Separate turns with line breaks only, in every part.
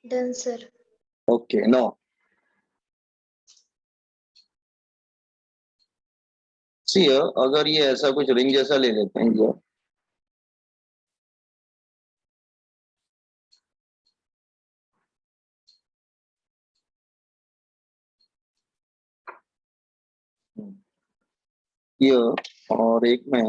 Done, sir.
Okay, now see here, अगर ये ऐसा कुछ रिंग जैसा ले लेते हैं ये, ये और एक में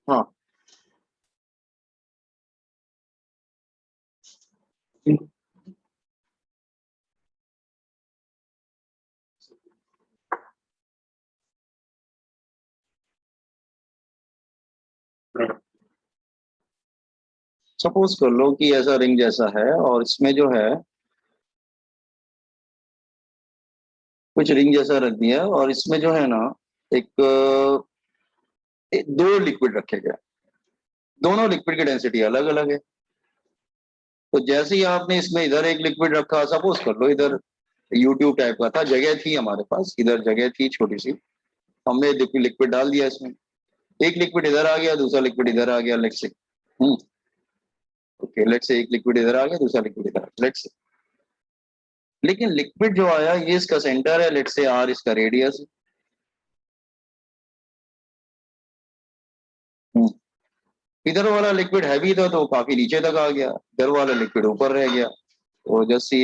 हाँ सपोज कर लो कि ऐसा रिंग जैसा है और इसमें जो है कुछ रिंग जैसा रख दिया और इसमें जो है ना एक, दो लिक्विड रखे गए, दोनों लिक्विड की डेंसिटी अलग अलग है। तो जैसे ही आपने इसमें इधर एक लिक्विड रखा, सपोज कर लो इधर यूट्यूब टाइप का था, जगह थी हमारे पास, इधर जगह थी छोटी सी, हमने लिक्विड डाल दिया इसमें, एक लिक्विड इधर आ गया, दूसरा लिक्विड इधर आ गया, let's say okay, let's say एक लिक्विड इधर आ गया, दूसरा लिक्विड इधर, लेट्स से। लेकिन लिक्विड जो आया ये इसका सेंटर है, लेट्स से आर इसका रेडियस है। इधर वाला लिक्विड हैवी था तो काफी नीचे तक आ गया, इधर वाला लिक्विड ऊपर रह गया। तो जस्ट सी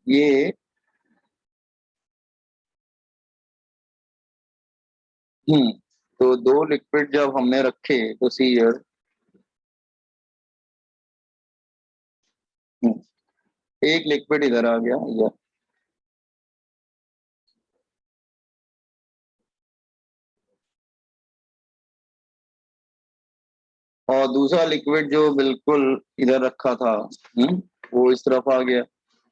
ये तो दो लिक्विड जब हमने रखे तो सी हियर, एक लिक्विड इधर आ गया या, और दूसरा लिक्विड जो बिल्कुल इधर रखा था वो इस तरफ आ गया,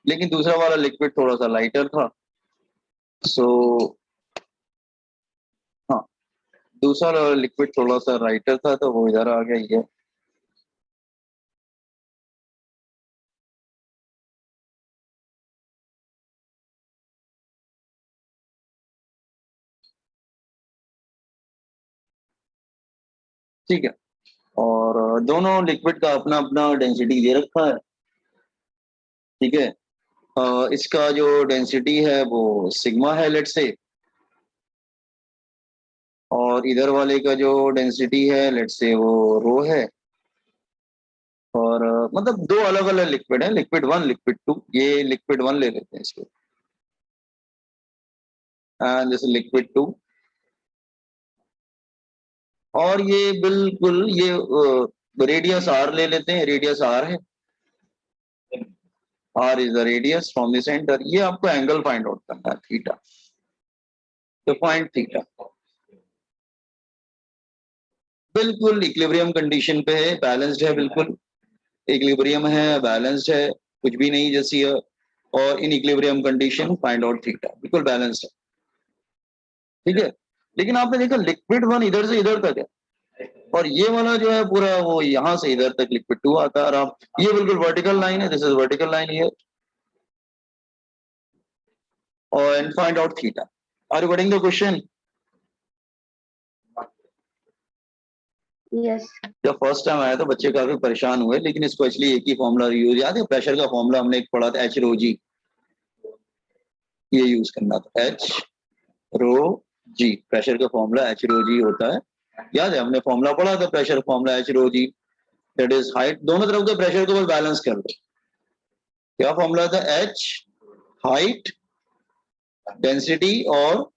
लेकिन दूसरा वाला लिक्विड थोड़ा सा लाइटर था। सो हाँ, दूसरा वाला लिक्विड थोड़ा सा लाइटर था तो वो इधर आ गया ये। ठीक है, और दोनों लिक्विड का अपना अपना डेंसिटी दे रखा है। ठीक है, इसका जो डेंसिटी है वो सिग्मा है लेट्स से, और इधर वाले का जो डेंसिटी है लेट्स से वो रो है। और मतलब दो अलग अलग लिक्विड है, लिक्विड वन लिक्विड टू, ये लिक्विड वन ले लेते हैं इसको, एंड दिस लिक्विड टू। और ये बिल्कुल ये रेडियस आर ले लेते हैं, रेडियस आर है, R is the radius from the centre. ये आपको एंगल फाइंड आउट करना है, थीटा, तो पॉइंट थीटा बिल्कुल इक्विलिब्रियम कंडीशन पे है, बैलेंस्ड है, बिल्कुल इक्विलिब्रियम है, बैलेंस्ड है, कुछ भी नहीं जैसी है। और in equilibrium condition find out theta, बिल्कुल बैलेंस्ड है। ठीक है, लेकिन आपने देखा लिक्विड वन इधर से इधर तक है, और ये वाला जो है पूरा वो यहां से इधर तक लिक्विड टू आता है आराम। ये बिल्कुल वर्टिकल लाइन है, this is vertical line here, और and find out theta. Are you getting the question?
Yes.
जब फर्स्ट टाइम आया तो बच्चे काफी परेशान हुए, लेकिन इसको एक्चुअली एक ही फॉर्मूला यूज, याद है प्रेशर का फॉर्मूला हमने एक पढ़ा था, एच रो जी, ये यूज करना था, एच रो जी, प्रेशर का फॉर्मूला एच रो जी होता है, याद है हमने फॉर्मूला पढ़ा था, pressure formula H rho G, that is height, दोनों तरफ के प्रेशर को बस बैलेंस कर दो। क्या फॉर्मूला था? एच हाइट डेंसिटी और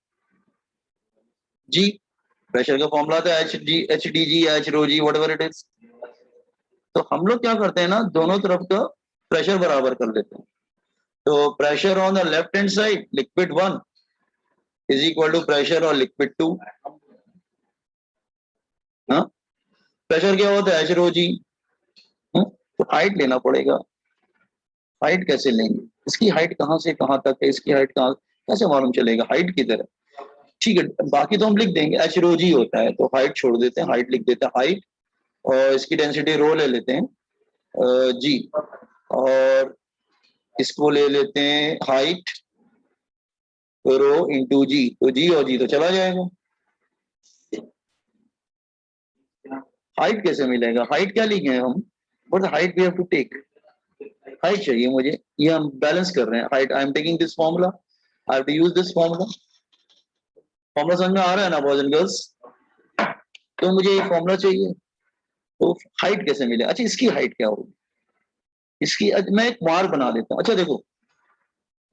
जी, प्रेशर का फॉर्मूला था H D G, H rho G, whatever it is. तो हम लोग क्या करते हैं ना, दोनों तरफ का प्रेशर बराबर कर लेते हैं। तो pressure on the left hand side liquid one is equal to pressure और लिक्विड टू। हाँ, प्रेशर क्या होता है? H rho G. तो हाइट लेना पड़ेगा, हाइट कैसे लेंगे? इसकी हाइट कहाँ से कहाँ तक है, इसकी हाइट कहाँ, कैसे मालूम चलेगा हाइट किधर है? ठीक है, बाकी तो हम लिख देंगे, एच रो जी होता है, तो हाइट छोड़ देते हैं, हाइट लिख देते हैं हाइट, और इसकी डेंसिटी रो ले लेते हैं जी, और इसको ले लेते हैं हाइट रो इंटू जी, तो जी और जी तो चला जाएगा। हाइट कैसे मिलेगा, हाइट क्या लिखे हम, but height we have to take, height चाहिए मुझे, ये हम बैलेंस कर रहे हैं, height I am taking this formula, I have to use this formula, formula समझ में आ रहा है ना बॉयज एंड गर्ल्स? तो मुझे ये फॉर्मूला चाहिए, तो हाइट कैसे मिले, अच्छा इसकी हाइट क्या होगी, इसकी मैं एक मार्क बना देता हूँ, अच्छा देखो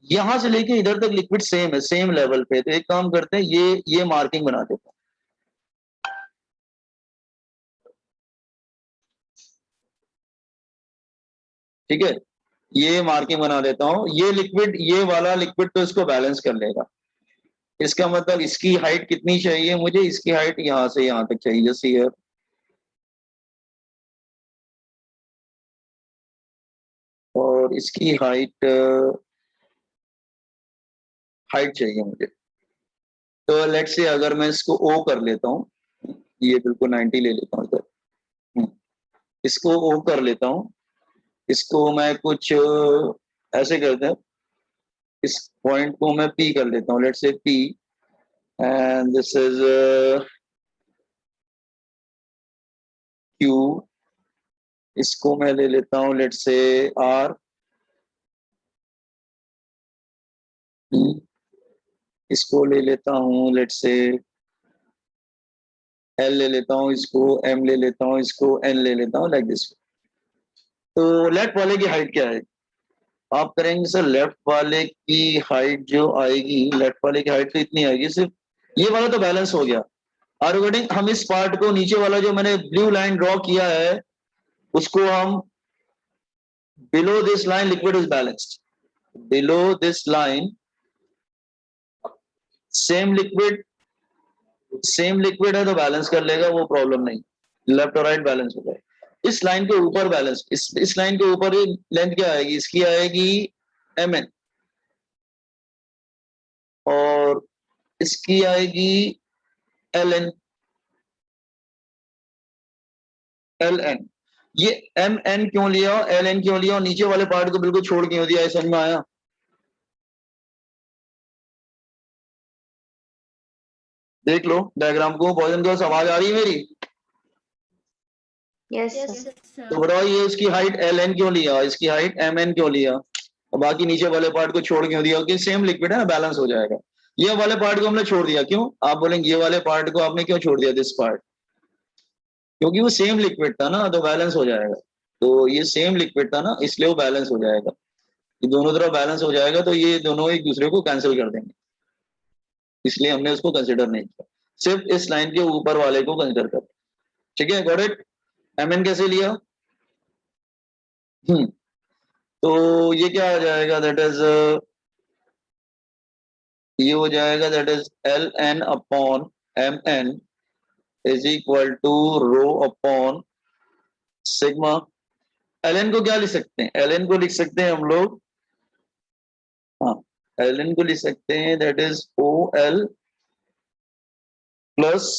यहां से लेके इधर तक लिक्विड सेम है, सेम लेवल पे, तो एक काम करते हैं, ये मार्किंग बना देता हूँ, ठीक है, ये मार्किंग बना देता हूँ, ये लिक्विड, ये वाला लिक्विड तो इसको बैलेंस कर लेगा, इसका मतलब इसकी हाइट कितनी चाहिए मुझे, इसकी हाइट यहां से यहां तक चाहिए, जैसे हियर, और इसकी हाइट हाइट चाहिए मुझे, तो लेट से अगर मैं इसको ओ कर लेता हूँ, ये बिल्कुल 90 ले लेता हूँ इधर, इसको ओ कर लेता हूँ, इसको मैं कुछ ऐसे करते हैं, इस पॉइंट को मैं पी कर लेता हूँ, लेट से P, and this is Q, इसको मैं ले लेता हूँ लेट से आर, इसको ले लेता हूँ लेट से एल ले लेता हूँ, इसको एम ले लेता हूँ, इसको एन ले लेता हूँ, लाइक दिस। तो लेफ्ट वाले की हाइट क्या है, आप करेंगे सर लेफ्ट वाले की हाइट जो आएगी, लेफ्ट वाले की हाइट तो इतनी आएगी, सिर्फ ये वाला तो बैलेंस हो गया, और रिगार्डिंग हम इस पार्ट को, नीचे वाला जो मैंने ब्लू लाइन ड्रॉ किया है, उसको हम below this line liquid is balanced, below this line same liquid, same liquid है तो बैलेंस कर लेगा, वो प्रॉब्लम नहीं, लेफ्ट और राइट बैलेंस हो जाएगा। इस लाइन के ऊपर बैलेंस, इस लाइन के ऊपर लेंथ क्या आएगी, इसकी आएगी एम एन, और इसकी आएगी एल एन, एल एन, ये एम एन क्यों लिया, एल एन क्यों लिया, और नीचे वाले पार्ट को बिल्कुल छोड़ क्यों दिया, समझ में आया? देख लो डायग्राम को, बॉयज एंड गर्ल्स आवाज आ रही है मेरी?
यस
तो बताओ ये इसकी हाइट एल एन क्यों लिया, इसकी हाइट एम एन क्यों लिया, और बाकी नीचे वाले पार्ट को छोड़ क्यों दिया, क्योंकि सेम लिक्विड है ना, बैलेंस हो जाएगा। ये वाले पार्ट को हमने छोड़ दिया, क्यों, आप बोलेंगे ये वाले पार्ट को आपने क्यों छोड़ दिया, दिस पार्ट, क्योंकि वो सेम लिक्विड था ना, तो बैलेंस हो जाएगा, तो ये सेम लिक्विड था ना, इसलिए वो बैलेंस हो जाएगा, ये दोनों तरफ बैलेंस हो जाएगा, तो ये दोनों एक दूसरे को कैंसिल कर देंगे, इसलिए हमने उसको कंसिडर नहीं किया, सिर्फ इस लाइन के ऊपर वाले को कंसिडर कर, ठीक है, गॉट इट? एम एन कैसे लिया, तो ये क्या आ जाएगा, दैट इज ये हो जाएगा, that is L N upon M N is equal to rho upon sigma. L N को क्या लिख सकते हैं, एल एन को लिख सकते हैं हम लोग, हाँ एल एन को लिख सकते हैं, that is O L plus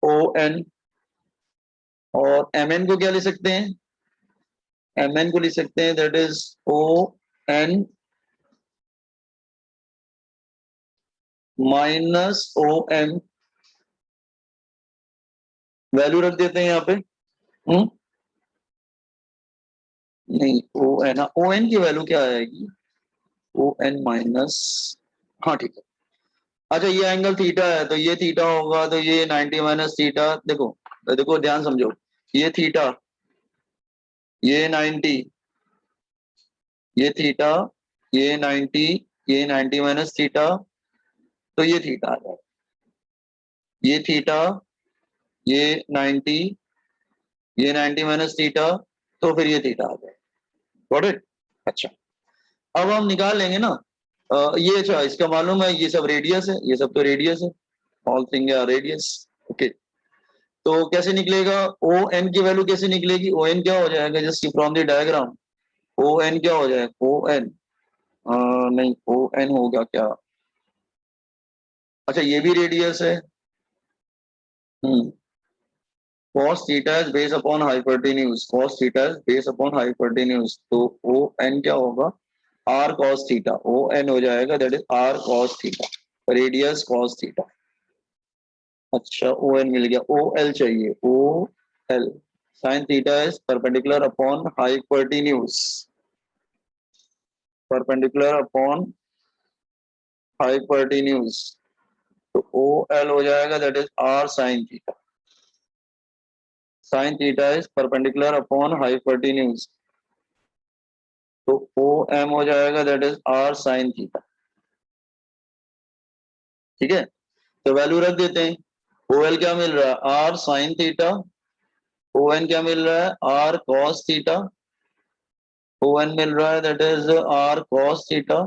O N, और एम एन को क्या लिख सकते हैं, एम एन को लिख सकते हैं, that is O N minus O M, value रख देते हैं यहाँ पे, नहीं ओ एन, ओ एन की वैल्यू क्या आएगी, ओ एन माइनस, हाँ ठीक है, अच्छा ये एंगल थीटा है, तो ये थीटा होगा, तो ये 90 माइनस थीटा, देखो देखो ध्यान समझो, ये थीटा, ये 90, ये थीटा, ये 90, ये 90 माइनस थीटा, तो ये थीटा आ जाएगा, ये थीटा, ये 90, ये 90 माइनस थीटा, तो फिर ये थीटा आ जाएगा, गॉट इट? अच्छा अब हम निकाल लेंगे ना, ये अच्छा इसका मालूम है, ये सब रेडियस है, ये सब तो रेडियस है, all thing are radius, okay, तो कैसे निकलेगा, ओ एन की वैल्यू कैसे निकलेगी, ओ एन क्या हो जाएगा, just from the diagram, O N क्या हो जाए, ओ एन, नहीं ओ एन होगा क्या, अच्छा ये भी रेडियस है। हम्म, cos theta is based upon hypotenuse, cos theta is based upon hypotenuse, तो ओ एन क्या होगा, r cos theta, O N हो जाएगा that is r cos theta, radius cos theta। अच्छा ओ एन मिल गया, ओ एल चाहिए, O L, sin theta is perpendicular upon hypotenuse, perpendicular upon hypotenuse, तो O L हो जाएगा that is r sin theta, sin theta is perpendicular upon hypotenuse, तो O M हो जाएगा that is r sin theta। ठीक है, तो value रख देते हैं, ओ एल क्या मिल रहा है, r sin theta, O N क्या मिल रहा है, r cos theta, O N मिल रहा है that is r cos theta,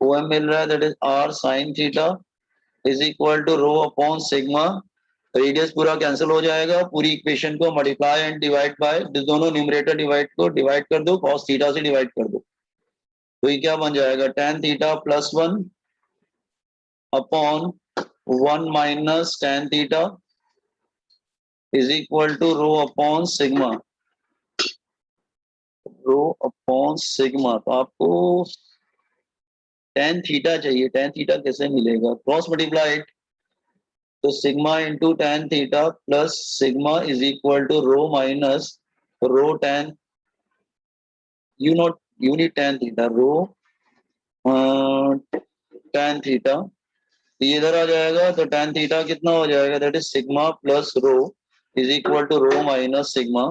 O M मिल रहा है that is r sin theta, is equal to rho upon sigma, radius पूरा कैंसिल हो जाएगा, पूरी इक्वेशन को मल्टीप्लाई एंड डिवाइड बाय, दोनों न्यूमरेटर डिवाइड को डिवाइड कर दो, cos थीटा से डिवाइड कर दो, तो ये क्या बन जाएगा, tan theta plus 1 upon 1 minus tan theta is equal to rho upon sigma, rho upon sigma, तो आपको tan थीटा चाहिए, tan थीटा कैसे मिलेगा, क्रॉस मल्टीप्लाइड, तो sigma into tan theta plus sigma is equal to rho minus rho tan, you not unit tan theta, rho tan theta, ये इधर आ जाएगा, तो tan थीटा कितना हो जाएगा, that is sigma plus rho is equal to rho minus sigma,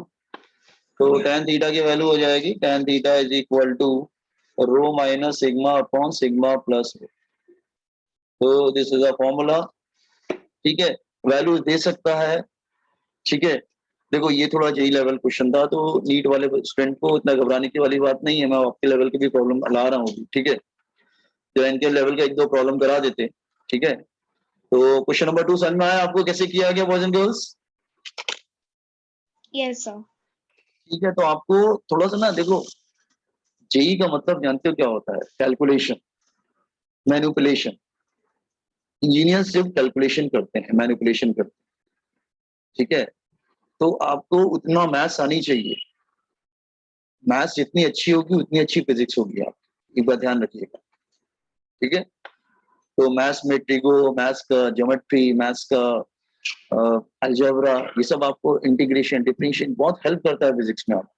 तो tan theta की value हो जाएगी tan theta is equal to rho minus sigma upon sigma plus rho, तो दिस इज अ फॉर्मूला। ठीक है, वैल्यू दे सकता है। ठीक है, देखो ये थोड़ा जेई लेवल क्वेश्चन था, तो नीट वाले स्टूडेंट को इतना घबराने की वाली बात नहीं है, मैं आपके लेवल की भी प्रॉब्लम ला रहा हूँ। ठीक है, जो इनके लेवल का एक दो प्रॉब्लम करा देते। ठीक है, तो क्वेश्चन नंबर 2 समझ में आया आपको कैसे किया गया boys and girls?
Yes sir.
ठीक है, तो आपको थोड़ा सा ना देखो, जेई का मतलब जानते हो क्या होता है, कैलकुलेशन, मैनिपुलेशन, इंजीनियर सिर्फ कैलकुलेशन करते हैं, मैनिपुलेशन करते हैं। ठीक है, तो आपको उतना मैथ्स आनी चाहिए, मैथ्स जितनी अच्छी होगी उतनी अच्छी फिजिक्स होगी, आप एक बार ध्यान रखिएगा। ठीक है, तो मैथ्स में ट्रिगो, मैथ्स का ज्योमेट्री, मैथ्स का अलजेब्रा, ये सब आपको इंटीग्रेशन, डिफरेंशिएशन बहुत हेल्प करता है फिजिक्स में। आप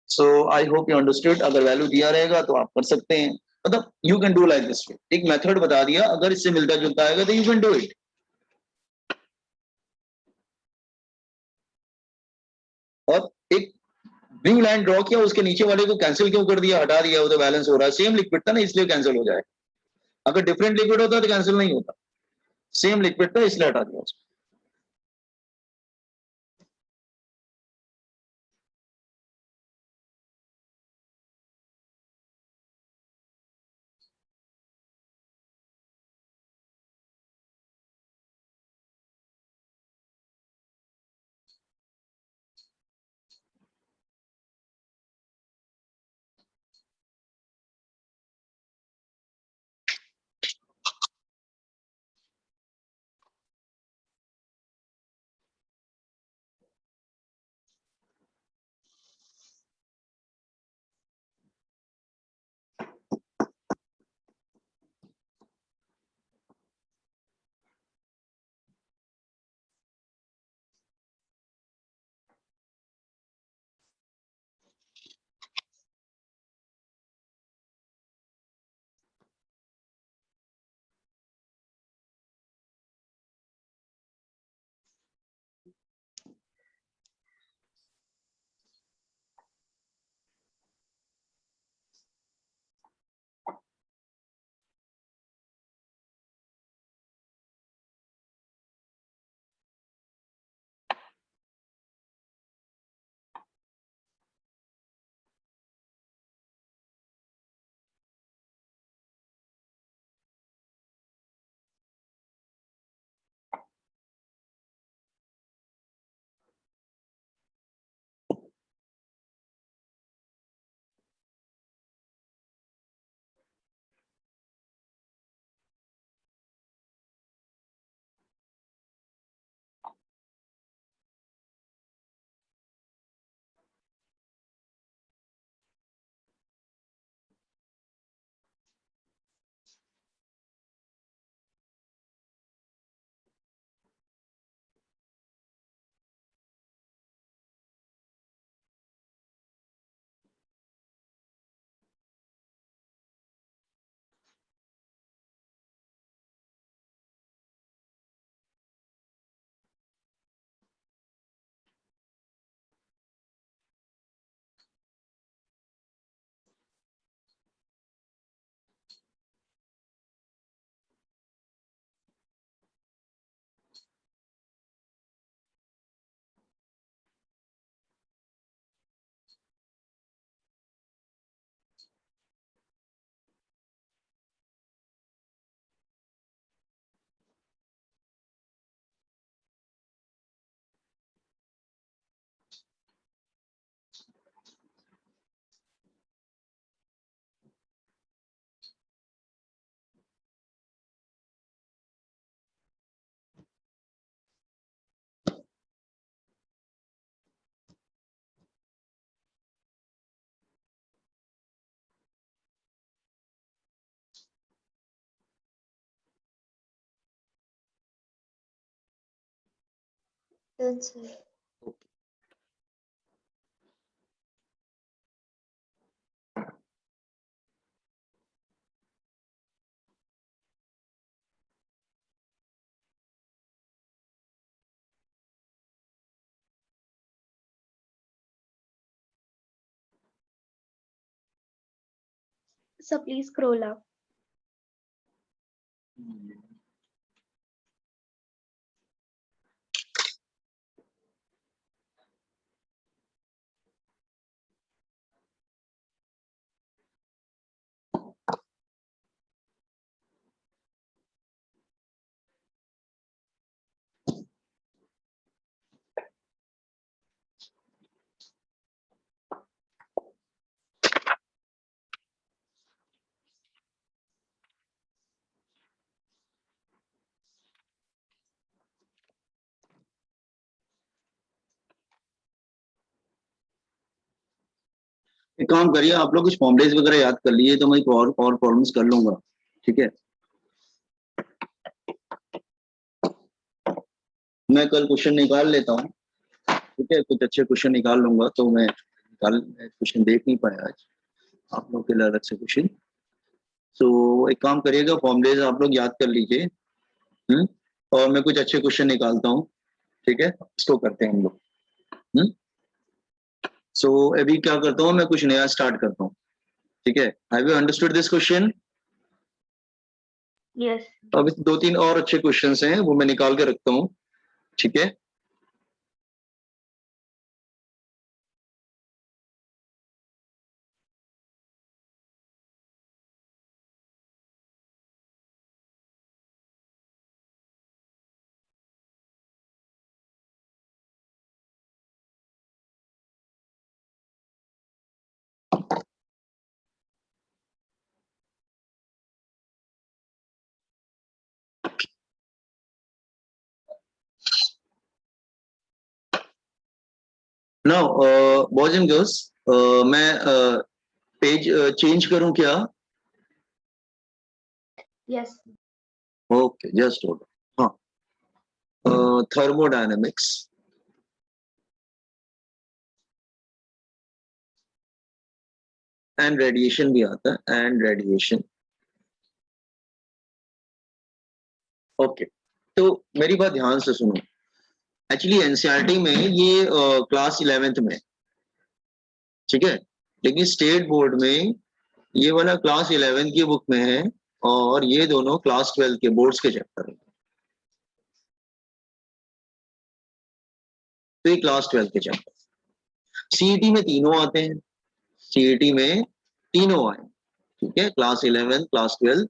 सो आई होप यू अंडरस्टूड, अगर वैल्यू दिया रहेगा तो आप कर सकते हैं, मतलब you can do like this, एक मेथड बता दिया, अगर इससे मिलता जुलता आएगा तो यू कैन डू इट। और एक ब्लू लाइन ड्रॉ किया, उसके नीचे वाले को कैंसिल क्यों कर दिया, हटा दिया, वो तो बैलेंस हो रहा है, सेम लिक्विड था ना इसलिए कैंसिल हो जाए, अगर डिफरेंट लिक्विड होता तो कैंसिल नहीं होता, सेम लिक्विड था इसलिए हटा दिया उसको।
Done, sir. So please scroll up.
एक काम करिए, आप लोग कुछ फॉर्मुलेज वगैरह याद कर लिए तो मैं एक और प्रॉब्लम्स कर लूंगा, ठीक है। मैं कल क्वेश्चन निकाल लेता हूँ, ठीक है, कुछ अच्छे क्वेश्चन निकाल लूंगा। तो मैं कल क्वेश्चन देख नहीं पाया आज, आप लोग के लिए अलग से क्वेश्चन। तो एक काम करिएगा, फॉर्मुलेज आप लोग याद कर लीजिए, और मैं कुछ अच्छे क्वेश्चन निकालता हूँ, ठीक है, इसको करते हैं हम लोग। सो अभी क्या करता हूँ, मैं कुछ नया स्टार्ट करता हूँ, ठीक है। Have you understood this question?
Yes.
अब 2-3 और अच्छे क्वेश्चंस हैं, वो मैं निकाल के रखता हूँ, ठीक है। नाउ बॉयज एंड गर्ल्स, मैं पेज चेंज करूं क्या?
Yes.
Okay, just hold. हाँ, थर्मोडायनेमिक्स एंड रेडिएशन भी आता है, एंड रेडिएशन। ओके, तो मेरी बात ध्यान से सुनो। एक्चुअली एनसीईआरटी में ये क्लास 11th में, ठीक है, लेकिन स्टेट बोर्ड में ये वाला क्लास 11th की बुक में है, और ये दोनों क्लास 12 के बोर्ड्स के चैप्टर हैं। तो ये क्लास 12 के चैप्टर सीईटी में तीनों आते हैं, सीईटी में तीनों आए, ठीक है, class 11, class 12।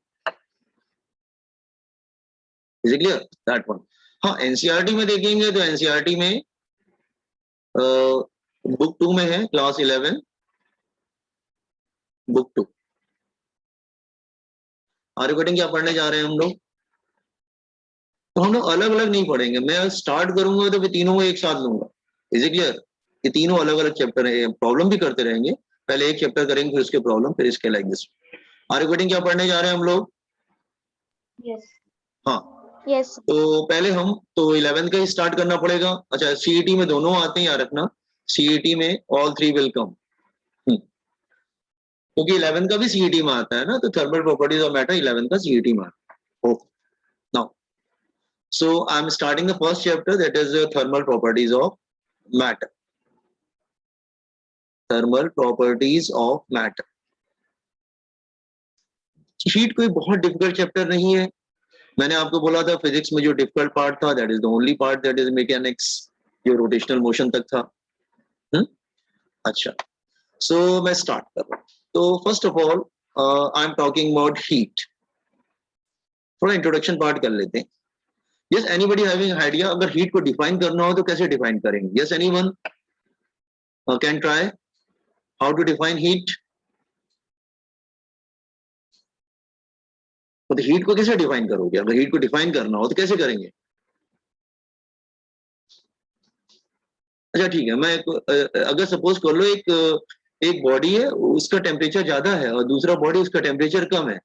Is it clear that one? हाँ, एनसीईआरटी में देखेंगे तो एनसीईआरटी में बुक 2 में है क्लास 11, बुक 2। आर्यभट्ट क्या पढ़ने जा रहे हैं हम लोग? तो हम लोग अलग अलग नहीं पढ़ेंगे, मैं स्टार्ट करूंगा तो फिर तीनों को एक साथ लूंगा। Is it clear? ये तीनों अलग अलग चैप्टर है, प्रॉब्लम भी करते रहेंगे, पहले एक चैप्टर करेंगे फिर उसके प्रॉब्लम, फिर इसके लाइक दिस। आर्यभट्ट क्या पढ़ने जा रहे हैं हम लोग?
Yes.
हाँ,
Yes.
तो पहले हम तो 11 का ही स्टार्ट करना पड़ेगा। अच्छा, सीईटी में दोनों आते हैं, याद रखना, सीईटी में ऑल 3 विल कम, क्योंकि 11 का भी सीईटी में आता है ना, तो थर्मल प्रॉपर्टीज ऑफ मैटर 11 का सीईटी में आता है। Okay, now so I am starting the first chapter, that is thermal properties of matter. Thermal properties of matter. Heat कोई बहुत डिफिकल्ट चैप्टर नहीं है। मैंने आपको बोला था फिजिक्स में जो डिफिकल्ट पार्ट था, that is the only part, that is mechanics, जो रोटेशनल मोशन तक था। अच्छा, सो मैं स्टार्ट कर रहा हूँ। तो first of all I am talking about heat. थोड़ा इंट्रोडक्शन पार्ट कर लेते हैं। यस, एनीबॉडी हैविंग आइडिया, अगर हीट को डिफाइन करना हो तो कैसे डिफाइन करेंगे? Yes, anyone can try how to define heat? तो हीट को कैसे डिफाइन करोगे? अगर हीट को डिफाइन करना हो तो कैसे करेंगे? अच्छा ठीक है, मैं अगर सपोज कर लो एक बॉडी है, उसका टेम्परेचर ज्यादा है और दूसरा बॉडी उसका टेम्परेचर कम है,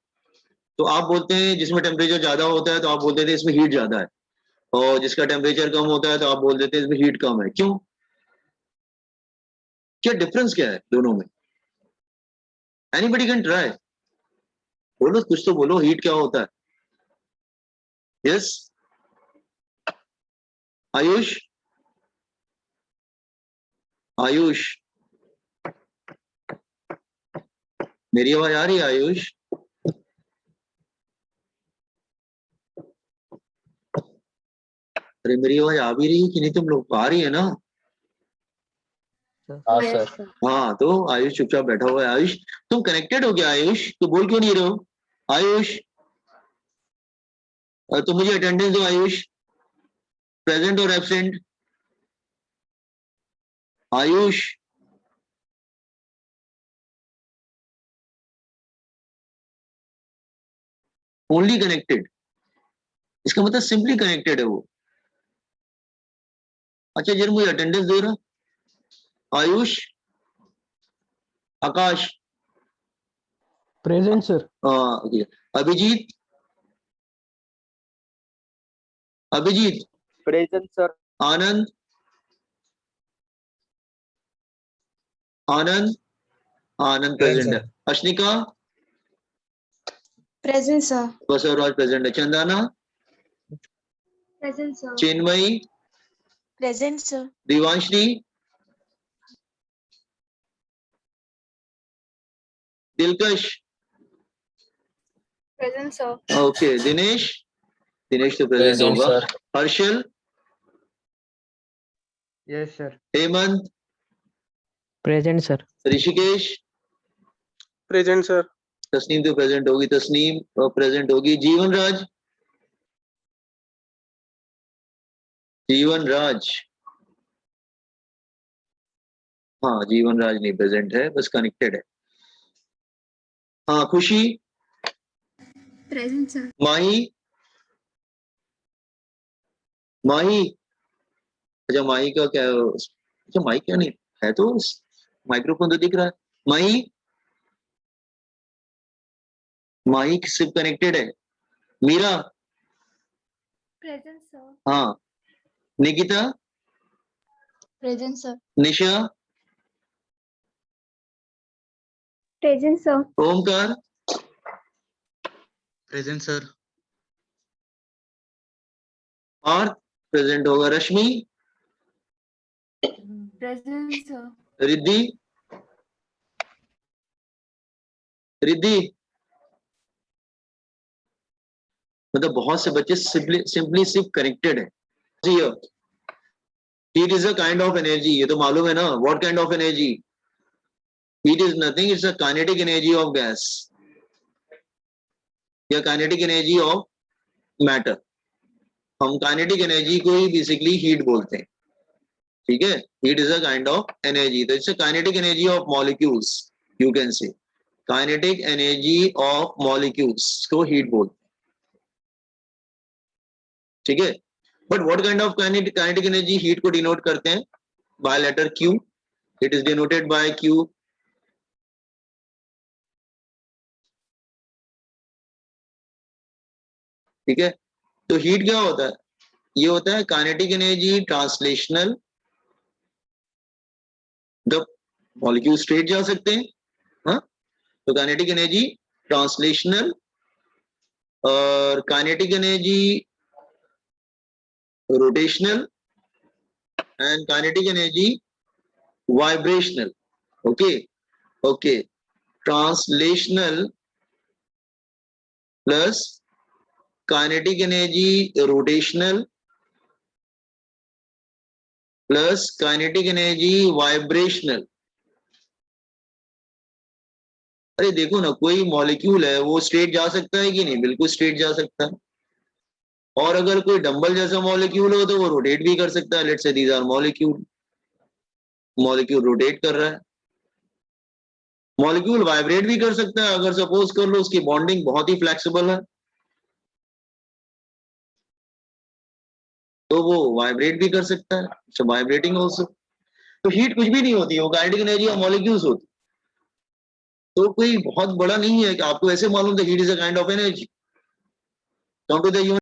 तो आप बोलते हैं जिसमें टेम्परेचर ज्यादा होता है तो आप बोलते थे इसमें हीट ज्यादा है, और जिसका टेम्परेचर कम होता है तो आप बोल देते हैं इसमें हीट कम है। क्यों? क्या डिफरेंस क्या है दोनों में? Anybody can try. बोलो, कुछ तो बोलो, हीट क्या होता है? यस आयुष, आयुष, मेरी आवाज आ रही है आयुष? अरे मेरी आवाज आ भी रही है कि नहीं? तुम लोग आ रही है ना?
हाँ
Yes,
सर।
sir.
हाँ, तो आयुष चुपचाप बैठा हुआ है। आयुष, तुम कनेक्टेड हो क्या आयुष? तो बोल क्यों नहीं रहे हो आयुष? तुम मुझे अटेंडेंस दो आयुष, प्रेजेंट और एब्सेंट। आयुष, ओनली कनेक्टेड, इसका मतलब सिंपली कनेक्टेड है वो। अच्छा जरा मुझे अटेंडेंस दे रहा आयुष, आकाश,
प्रेजेंट सर।
ये अभिजीत, अभिजीत,
प्रेजेंट सर।
आनंद, आनंद, आनंद प्रेजेंट है। अश्निका,
Present, sir.
बसवराज प्रेजेंट है। Chandana,
Present, sir.
Chinmayi,
Present, sir.
Divanshi, Dilkash,
Present, sir.
Okay, Dinesh, Dinesh तो प्रेजेंट
प्रेजेंट
होगा।
Sir.
Harshal,
yes sir.
Hemant,
present sir.
Rishikesh,
present sir.
Tasneem तो प्रेजेंट होगी, तस्नीम प्रेजेंट होगी। जीवन राज, जीवन राज, हाँ जीवन राज नहीं प्रेजेंट है, बस कनेक्टेड है। हाँ खुशी,
Present, sir.
माही, माही, अच्छा माही का क्या? अच्छा माही क्या नहीं है, तो माइक्रोफोन तो दिख रहा है। माही, माही सिर्फ कनेक्टेड है। Meera,
Present, sir.
हाँ। Nikita,
Present, sir.
Nisha,
Present, sir.
Omkar,
present sir.
Parth present होगा। Rashmi,
Present, sir.
रिद्धि, रिद्धि, मतलब बहुत से बच्चे सिंपली सिर्फ कनेक्टेड है। Heat is a kind of energy, ये तो मालूम है ना। What kind of energy? Heat is nothing, it's a kinetic energy of gas या काइनेटिक एनर्जी ऑफ मैटर। हम काइनेटिक एनर्जी को ही बेसिकली हीट बोलते हैं, ठीक है। Heat is a kind of energy, तो it's a kinetic energy of molecules, you can say kinetic energy of molecules को हीट बोलते हैं, ठीक है। But what kind of kinetic energy heat को डिनोट करते हैं? By letter Q, it is denoted by Q. ठीक है, तो हीट क्या होता है? ये होता है काइनेटिक एनर्जी ट्रांसलेशनल, जब मॉलिक्यूल स्ट्रेट जा सकते हैं, हाँ, तो काइनेटिक एनर्जी ट्रांसलेशनल, और kinetic energy rotational, and kinetic energy vibrational. Okay, okay, translational plus kinetic energy rotational plus kinetic energy vibrational. अरे देखो ना, कोई मॉलिक्यूल है वो स्ट्रेट जा सकता है कि नहीं? बिल्कुल स्ट्रेट जा सकता है। और अगर कोई डंबल जैसा मॉलिक्यूल हो तो वो रोटेट भी कर सकता है। Let's say these are molecule, molecule rotate कर रहा है। मॉलिक्यूल वाइब्रेट भी कर सकता है, अगर सपोज कर लो उसकी बॉन्डिंग बहुत ही फ्लेक्सिबल है तो वो वाइब्रेट भी कर सकता है, सो वाइब्रेटिंग ऑल्सो। तो हीट कुछ भी नहीं होती है, वो काइनेटिक एनर्जी ऑफ मॉलिक्यूल्स होती है। तो कोई बहुत बड़ा नहीं है कि आपको ऐसे मालूम था heat is a kind of energy. Come to the